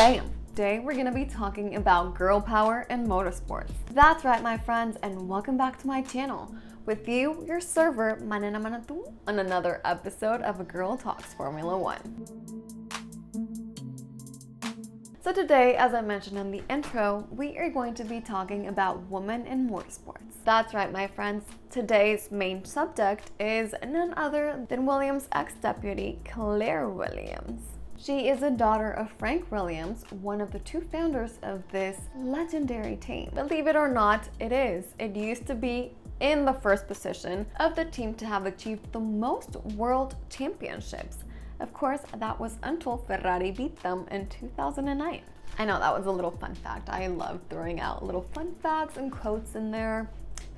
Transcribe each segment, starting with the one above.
Bam! Today we're gonna be talking about girl power and motorsports. That's right, my friends, and welcome back to my channel. With you, your server, Manana Manatu, on another episode of A Girl Talks Formula One. So today, as I mentioned in the intro, we are going to be talking about women in motorsports. That's right, my friends. Today's main subject is none other than Williams' ex-deputy, Claire Williams. She is a daughter of Frank Williams, one of the two founders of this legendary team. Believe it or not, it is. It used to be in the first position of the team to have achieved the most world championships. Of course, that was until Ferrari beat them in 2009. I know that was a little fun fact. I love throwing out little fun facts and quotes in there.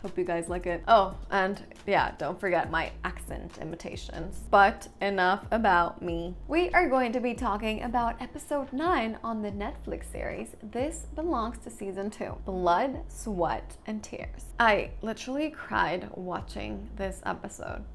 Hope you guys like it. Oh, and yeah, don't forget my accent imitations. But enough about me. We are going to be talking about episode 9 on the Netflix series. This belongs to season 2, Blood, Sweat, and Tears. I literally cried watching this episode.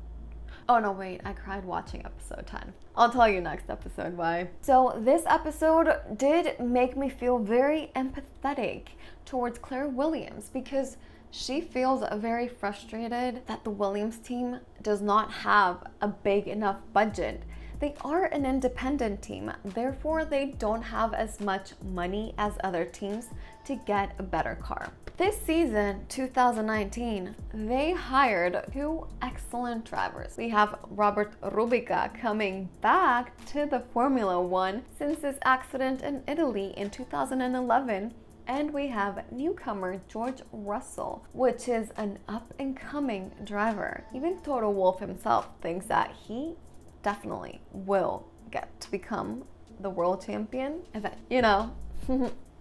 Oh no, wait, I cried watching episode 10. I'll tell you next episode why. So this episode did make me feel very empathetic towards Claire Williams because she feels very frustrated that the Williams team does not have a big enough budget. They are an independent team, therefore they don't have as much money as other teams to get a better car. This season, 2019, they hired 2 excellent drivers. We have Robert Rubica coming back to the Formula One since his accident in Italy in 2011. And we have newcomer George Russell, which is an up-and-coming driver. Even Toto Wolff himself thinks that he definitely will get to become the world champion,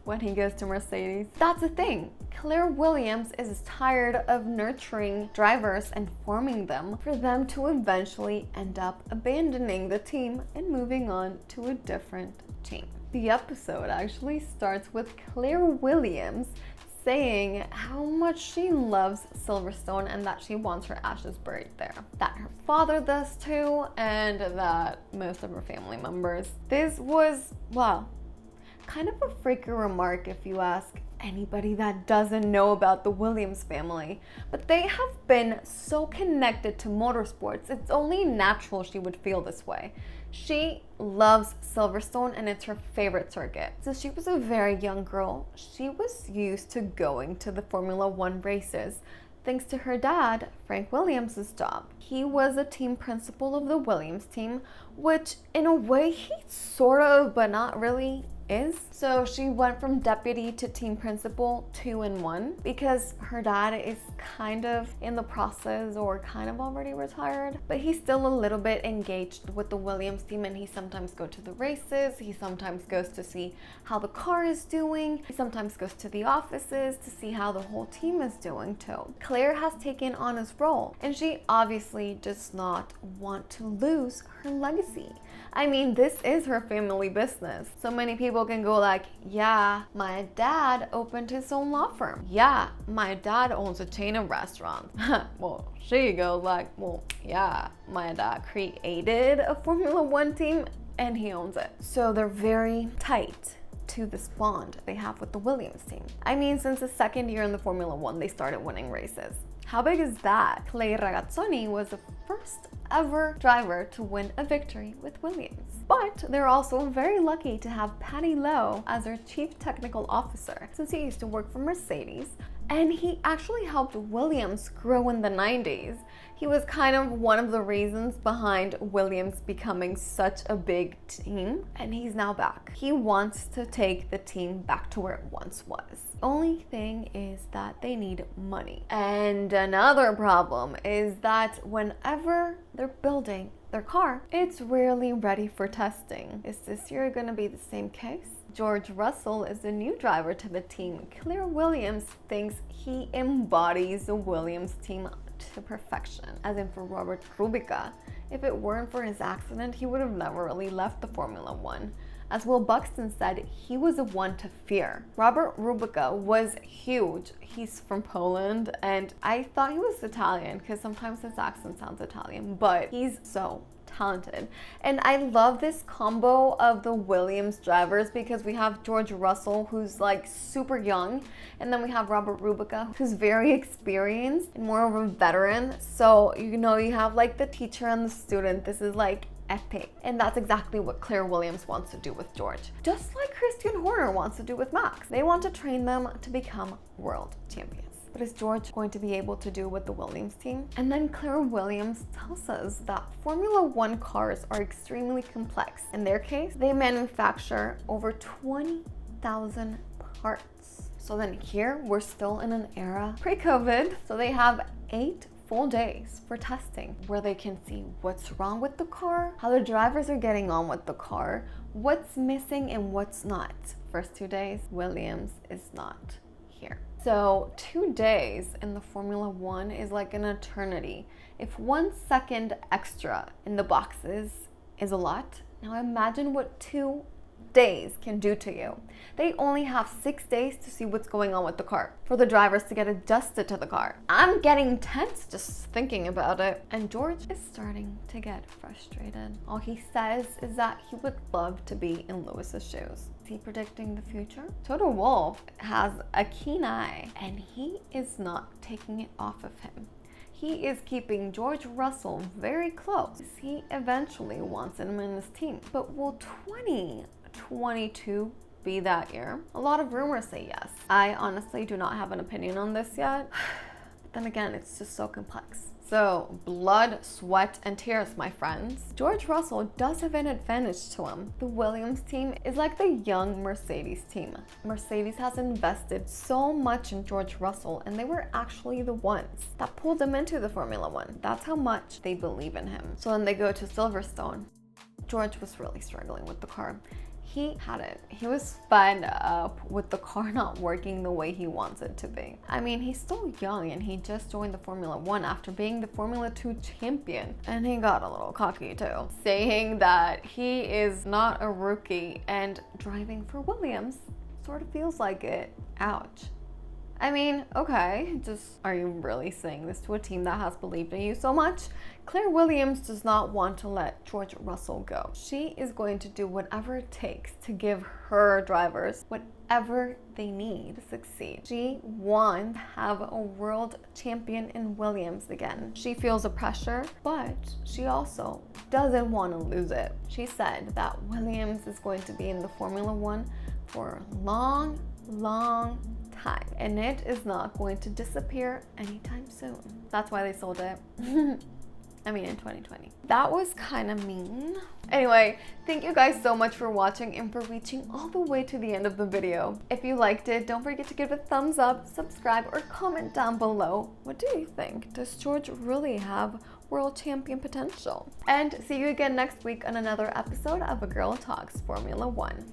when he goes to Mercedes. That's the thing. Claire Williams is tired of nurturing drivers and forming them for them to eventually end up abandoning the team and moving on to a different team. The episode actually starts with Claire Williams saying how much she loves Silverstone and that she wants her ashes buried there. That her father does too, and that most of her family members. This was, well, kind of a freaky remark if you ask anybody that doesn't know about the Williams family. But they have been so connected to motorsports, it's only natural she would feel this way. She loves Silverstone and it's her favorite circuit. Since she was a very young girl, she was used to going to the Formula One races thanks to her dad, Frank Williams' job. He was a team principal of the Williams team, which in a way he sort of, but not really, is. So she went from deputy to team principal 2 in 1 because her dad is kind of in the process or kind of already retired, but he's still a little bit engaged with the Williams team and he sometimes goes to the races, he sometimes goes to see how the car is doing, he sometimes goes to the offices to see how the whole team is doing too. Claire has taken on his role and she obviously does not want to lose her legacy. I mean, this is her family business. So many people can go like, yeah, my dad opened his own law firm. Yeah, my dad owns a chain of restaurants. Well, she goes like, well, yeah, my dad created a Formula One team and he owns it. So they're very tight to this bond they have with the Williams team. I mean, since the second year in the Formula One, they started winning races. How big is that? Clay Ragazzoni was the first ever driver to win a victory with Williams. But they're also very lucky to have Paddy Lowe as their chief technical officer, since he used to work for Mercedes, and he actually helped Williams grow in the 90s. He was kind of one of the reasons behind Williams becoming such a big team, and he's now back. He wants to take the team back to where it once was. Only thing is that they need money. And another problem is that whenever they're building their car, it's rarely ready for testing. Is this year gonna be the same case? George Russell is the new driver to the team. Claire Williams thinks he embodies the Williams team to perfection. As in for Robert Rubica, if it weren't for his accident, he would have never really left the Formula One. As Will Buxton said, he was the one to fear. Robert Rubica was huge. He's from Poland, and I thought he was Italian because sometimes his accent sounds Italian, but he's so talented. And I love this combo of the Williams drivers because we have George Russell, who's like super young, and then we have Robert Kubica, who's very experienced and more of a veteran. So, you know, you have like the teacher and the student. This is like epic. And that's exactly what Claire Williams wants to do with George. Just like Christian Horner wants to do with Max. They want to train them to become world champions. But is George going to be able to do with the Williams team? And then Claire Williams tells us that Formula One cars are extremely complex. In their case, they manufacture over 20,000 parts. So then here, we're still in an era pre-COVID. So they have 8 full days for testing where they can see what's wrong with the car, how the drivers are getting on with the car, what's missing and what's not. First 2 days, Williams is not here. So 2 days in the Formula One is like an eternity. If 1 second extra in the boxes is a lot, now imagine what 2 days can do to you. They only have 6 days to see what's going on with the car, for the drivers to get adjusted to the car. I'm getting tense just thinking about it. And George is starting to get frustrated. All he says is that he would love to be in Lewis's shoes. Is he predicting the future? Toto Wolff has a keen eye, and he is not taking it off of him. He is keeping George Russell very close. He eventually wants him in his team. But will 2022 be that year? A lot of rumors say yes. I honestly do not have an opinion on this yet. But then again, it's just so complex. So, blood, sweat, and tears, my friends. George Russell does have an advantage to him. The Williams team is like the young Mercedes team. Mercedes has invested so much in George Russell, and they were actually the ones that pulled him into the Formula One. That's how much they believe in him. So then they go to Silverstone. George was really struggling with the car. He had it. He was fed up with the car not working the way he wants it to be. I mean, he's still young and he just joined the Formula One after being the Formula 2 champion. And he got a little cocky too, saying that he is not a rookie and driving for Williams sort of feels like it. Ouch. I mean, okay, just are you really saying this to a team that has believed in you so much? Claire Williams does not want to let George Russell go. She is going to do whatever it takes to give her drivers whatever they need to succeed. She wants to have a world champion in Williams again. She feels the pressure, but she also doesn't want to lose it. She said that Williams is going to be in the Formula One for a long time, and it is not going to disappear anytime soon. That's why they sold it. I mean, in 2020. That was kind of mean. Anyway, thank you guys so much for watching and for reaching all the way to the end of the video. If you liked it, don't forget to give it a thumbs up, subscribe, or comment down below. What do you think? Does George really have world champion potential? And see you again next week on another episode of A Girl Talks Formula One.